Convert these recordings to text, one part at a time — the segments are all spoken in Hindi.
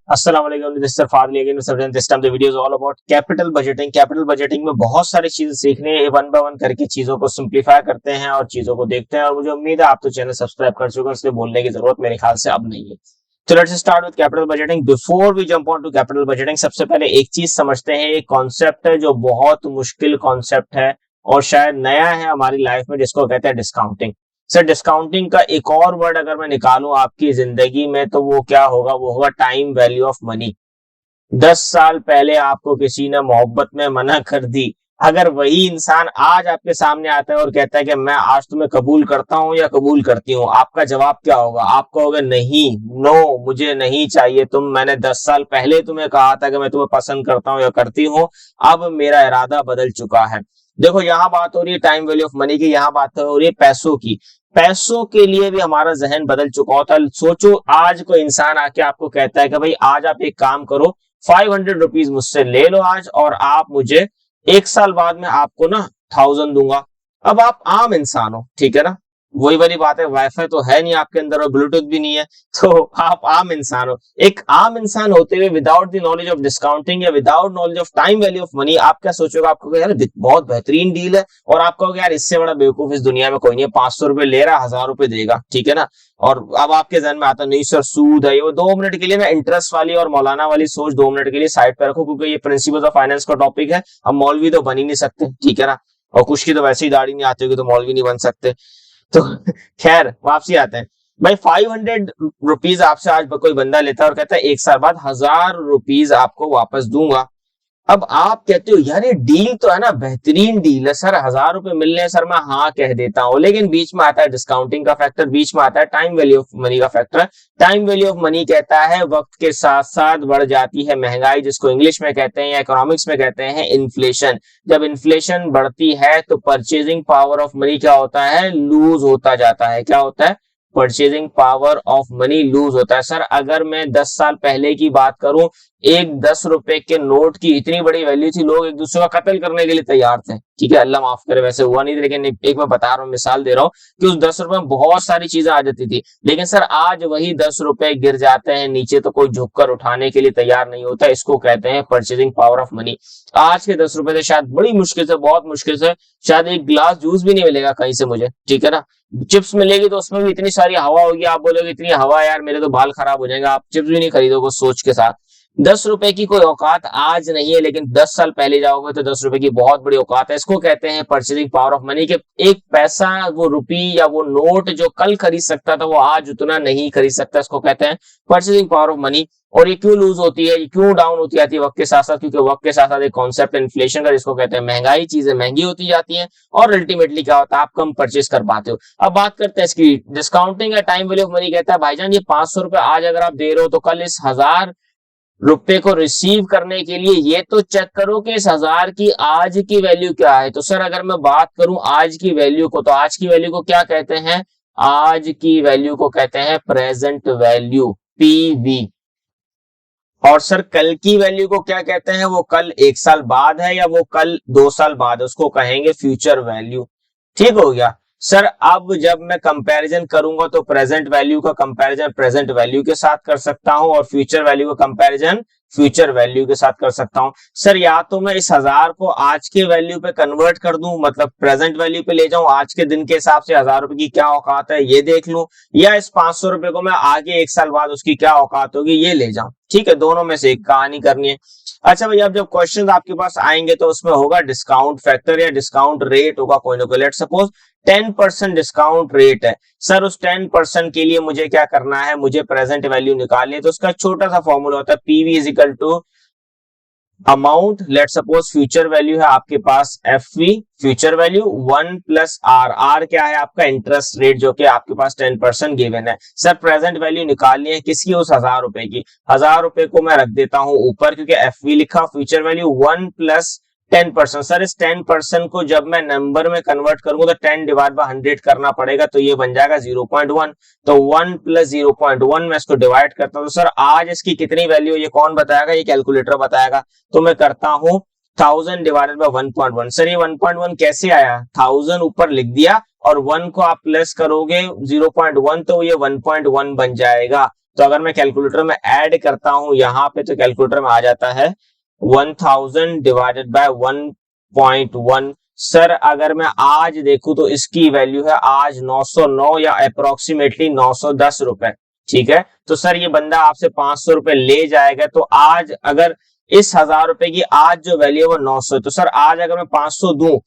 अस्सलाम वालेकुम, this is Fadli again with this time the video is all about capital budgeting. Capital budgeting में बहुत सारी चीजें सीखने, वन बाय वन करके चीजों को सिंप्लीफाई करते हैं और चीजों को देखते हैं। और मुझे उम्मीद है आप तो चैनल सब्सक्राइब कर चुके हैं, इसलिए बोलने की जरूरत मेरे ख्याल से अब नहीं है। तो let's start with capital budgeting. Before we jump on to capital budgeting, सबसे पहले एक चीज समझते हैं। एक कॉन्सेप्ट है जो बहुत मुश्किल कॉन्सेप्ट है और शायद नया है हमारी लाइफ में, जिसको कहते हैं डिस्काउंटिंग। सर, डिस्काउंटिंग का एक और वर्ड अगर मैं निकालूं आपकी जिंदगी में तो वो क्या होगा? वो होगा टाइम वैल्यू ऑफ मनी। 10 साल पहले आपको किसी ने मोहब्बत में मना कर दी, अगर वही इंसान आज आपके सामने आता है और कहता है कि मैं आज तुम्हें कबूल करता हूं या कबूल करती हूं, आपका जवाब क्या होगा? आप कहोगे नहीं, नो, मुझे नहीं चाहिए तुम, मैंने 10 साल पहले तुम्हें कहा था कि मैं तुम्हें पसंद करता हूं या करती हूं, अब मेरा इरादा बदल चुका है। देखो, यहाँ बात हो रही है टाइम वैल्यू ऑफ मनी की, यहाँ बात हो रही है पैसों की। पैसों के लिए भी हमारा जहन बदल चुका होता है। सोचो, आज कोई इंसान आके आपको कहता है कि भाई आज आप एक काम करो, 500 रुपीज मुझसे ले लो आज, और आप मुझे 1 साल बाद में आपको ना 1000 दूंगा। अब आप आम इंसान हो, ठीक है ना? वही वाली बात है, वाईफाई तो है नहीं आपके अंदर और ब्लूटूथ भी नहीं है, तो आप आम इंसान हो। एक आम इंसान होते हुए without the knowledge of discounting या without knowledge of time value of money, आप क्या सोचोगे? आपको यार बहुत बेहतरीन डील है, और आप कहोगे यार इससे बड़ा बेवकूफ इस दुनिया में कोई नहीं है, 500 रुपए ले रहा, 1000 रुपए देगा, ठीक है ना? और अब आपके जहन में आता नहीं सर सूद है, वो 2 मिनट के लिए ना इंटरेस्ट वाली और मौलाना वाली सोच 2 मिनट के लिए साइड पर रखो, क्योंकि ये प्रिंसिपल्स ऑफ फाइनेंस का टॉपिक है। हम मौलवी तो बन ही नहीं सकते, ठीक है ना? और कुछ की तो वैसे ही दाढ़ी नहीं आती होगी तो मौलवी नहीं बन सकते। तो खैर, वापसी आते हैं। भाई 500 रुपीज आपसे आज कोई बंदा लेता है और कहता है 1 साल बाद 1000 रुपीज आपको वापस दूंगा। अब आप कहते हो यार ये डील तो है ना, बेहतरीन डील है सर, 1000 रुपए मिल रहे हैं सर, मैं हाँ कह देता हूं। लेकिन बीच में आता है डिस्काउंटिंग का फैक्टर, बीच में आता है टाइम वैल्यू ऑफ मनी का factor. Time value of money कहता है वक्त के साथ साथ बढ़ जाती है महंगाई, जिसको इंग्लिश में कहते हैं या इकोनॉमिक्स में कहते हैं इन्फ्लेशन। जब इन्फ्लेशन बढ़ती है तो परचेजिंग पावर ऑफ मनी क्या होता है? लूज होता जाता है। क्या होता है? Purchasing power of money lose होता है। सर, अगर मैं 10 साल पहले की बात करूं, एक 10 रुपए के नोट की इतनी बड़ी वैल्यू थी, लोग एक दूसरे का कत्ल करने के लिए तैयार थे, ठीक है? अल्लाह माफ करे, वैसे हुआ नहीं, लेकिन एक मैं बता रहा हूँ, मिसाल दे रहा हूँ कि उस 10 रुपए में बहुत सारी चीजें आ जाती थी। लेकिन सर आज वही 10 रुपए गिर जाते हैं नीचे तो कोई झुककर उठाने के लिए तैयार नहीं होता। इसको कहते हैं परचेजिंग पावर ऑफ मनी। आज के 10 रुपए से शायद बड़ी मुश्किल से, बहुत मुश्किल से शायद एक गिलास जूस भी नहीं मिलेगा कहीं से मुझे, ठीक है ना? चिप्स मिलेगी तो उसमें भी इतनी सारी हवा होगी, आप बोलोगे इतनी हवा यार मेरे तो बाल खराब हो जाएंगे, आप चिप्स भी नहीं खरीदोगे सोच के साथ। 10 रुपए की कोई औकात आज नहीं है, लेकिन 10 साल पहले जाओगे तो 10 रुपए की बहुत बड़ी औकात है। इसको कहते हैं परचेजिंग पावर ऑफ मनी के एक पैसा, वो रुपी या वो नोट जो कल खरीद सकता था वो आज उतना नहीं खरीद सकता। इसको कहते हैं परचेजिंग पावर ऑफ मनी। और ये क्यों लूज होती है, ये क्यों डाउन होती जाती है वक्त के साथ साथ? क्योंकि वक्त के साथ साथ एक कॉन्सेप्ट इन्फ्लेशन का, जिसको कहते हैं महंगाई, चीजें महंगी होती जाती हैं और अल्टीमेटली क्या होता है? आप कम परचेज कर पाते हो। अब बात करते हैं इसकी डिस्काउंटिंग या टाइम वैल्यू ऑफ मनी। कहता है भाईजान ये 500 रुपए आज अगर आप दे रहे हो तो कल इस 1000 रुपए को रिसीव करने के लिए ये तो चेक करो कि इस 1000 की आज की वैल्यू क्या है। तो सर अगर मैं बात करूं आज की वैल्यू को, तो आज की वैल्यू को क्या कहते हैं? आज की वैल्यू को कहते हैं प्रेजेंट वैल्यू, पीवी। और सर कल की वैल्यू को क्या कहते हैं? वो कल 1 साल बाद है या वो कल 2 साल बाद है, उसको कहेंगे फ्यूचर वैल्यू। ठीक हो गया? सर अब जब मैं कंपैरिजन करूंगा तो प्रेजेंट वैल्यू का कंपैरिजन प्रेजेंट वैल्यू के साथ कर सकता हूं और फ्यूचर वैल्यू का कंपैरिजन फ्यूचर वैल्यू के साथ कर सकता हूं। सर या तो मैं इस 1000 को आज के वैल्यू पे कन्वर्ट कर दूं, मतलब प्रेजेंट वैल्यू पे ले जाऊं, आज के दिन के हिसाब से 1000 रुपए की क्या औकात है ये देख लूं, या इस 500 रुपए को मैं आगे 1 साल बाद उसकी क्या औकात होगी ये ले जाऊं। ठीक है, दोनों में से एक कहानी करनी है। अच्छा भैया, अब जब क्वेश्चन आपके पास आएंगे तो उसमें होगा डिस्काउंट फैक्टर या डिस्काउंट रेट होगा कोई ना कोई। लेट सपोज 10% डिस्काउंट रेट है। सर उस 10% के लिए मुझे क्या करना है? मुझे प्रेजेंट वैल्यू निकालनी है। तो उसका छोटा सा फॉर्मूला होता है, PV is equal to amount, let suppose future value है आपके पास FV, future value 1 plus R. R क्या है? आपका इंटरेस्ट रेट, जो कि आपके पास 10% गिवन है। सर प्रेजेंट वैल्यू निकालनी है किसकी? उस 1000 रुपए की। 1000 रुपए को मैं रख देता हूं ऊपर, क्योंकि एफवी लिखा, फ्यूचर वैल्यू 1 प्लस 10%। सर इस 10% को जब मैं नंबर में कन्वर्ट करूंगा तो 10 डिवाइड बाय 100 करना पड़ेगा, तो ये बन जाएगा 0.1। तो 1 प्लस 0.1 में इसको डिवाइड करता हूं। तो सर आज इसकी कितनी वैल्यू, ये कौन बताएगा? ये कैलकुलेटर बताएगा। तो मैं करता हूं 1000 डिवाइडेड बाय 1.1। सर ये 1.1 कैसे आया? 1000 ऊपर लिख दिया और 1 को आप प्लस करोगे 0.1 तो ये 1.1 बन जाएगा। तो अगर मैं कैलकुलेटर में ऐड करता हूं यहाँ पे, तो कैलकुलेटर में आ जाता है 1000 डिवाइडेड बाय 1.1। सर अगर मैं आज देखूं तो इसकी वैल्यू है आज 909 या अप्रोक्सीमेटली 910 रुपए। ठीक है, तो सर ये बंदा आपसे 500 रुपए ले जाएगा, तो आज अगर इस 1000 रुपए की आज जो वैल्यू है वो 900, तो सर आज अगर मैं 500 दूं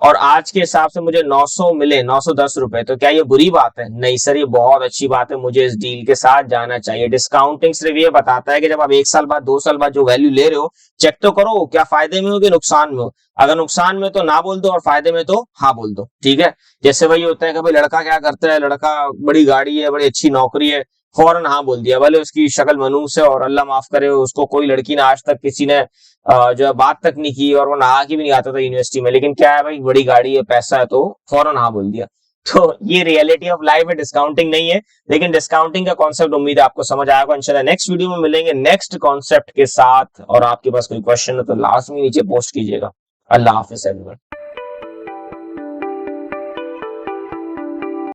और आज के हिसाब से मुझे 900 मिले, 910 रुपए, तो क्या ये बुरी बात है? नहीं सर, ये बहुत अच्छी बात है, मुझे इस डील के साथ जाना चाहिए। डिस्काउंटिंग सिर्फ ये बताता है कि जब आप 1 साल बाद 2 साल बाद जो वैल्यू ले रहे हो, चेक तो करो क्या फायदे में हो कि नुकसान में हो। अगर नुकसान में तो ना बोल दो और फायदे में तो हाँ बोल दो। ठीक है, जैसे वही होता है कि भाई लड़का क्या करता है, लड़का बड़ी गाड़ी है, बड़ी अच्छी नौकरी है, फौरन हाँ बोल दिया, भले उसकी शक्ल मनूस है और अल्लाह माफ करे उसको कोई लड़की ने आज तक किसी ने जो है बात तक नहीं की, और वो नहा के भी नहीं आता था यूनिवर्सिटी में, लेकिन क्या है भाई बड़ी गाड़ी है, पैसा है, तो फौरन हाँ बोल दिया। तो ये रियलिटी ऑफ लाइफ है, डिस्काउंटिंग नहीं है, लेकिन डिस्काउंटिंग का कॉन्सेप्ट उम्मीद है आपको समझ आएगा। इंशाल्लाह नेक्स्ट वीडियो में मिलेंगे नेक्स्ट कॉन्सेप्ट के साथ, और आपके पास कोई क्वेश्चन है तो लास्ट में नीचे पोस्ट कीजिएगा। अल्लाह हाफिज एवरीवन।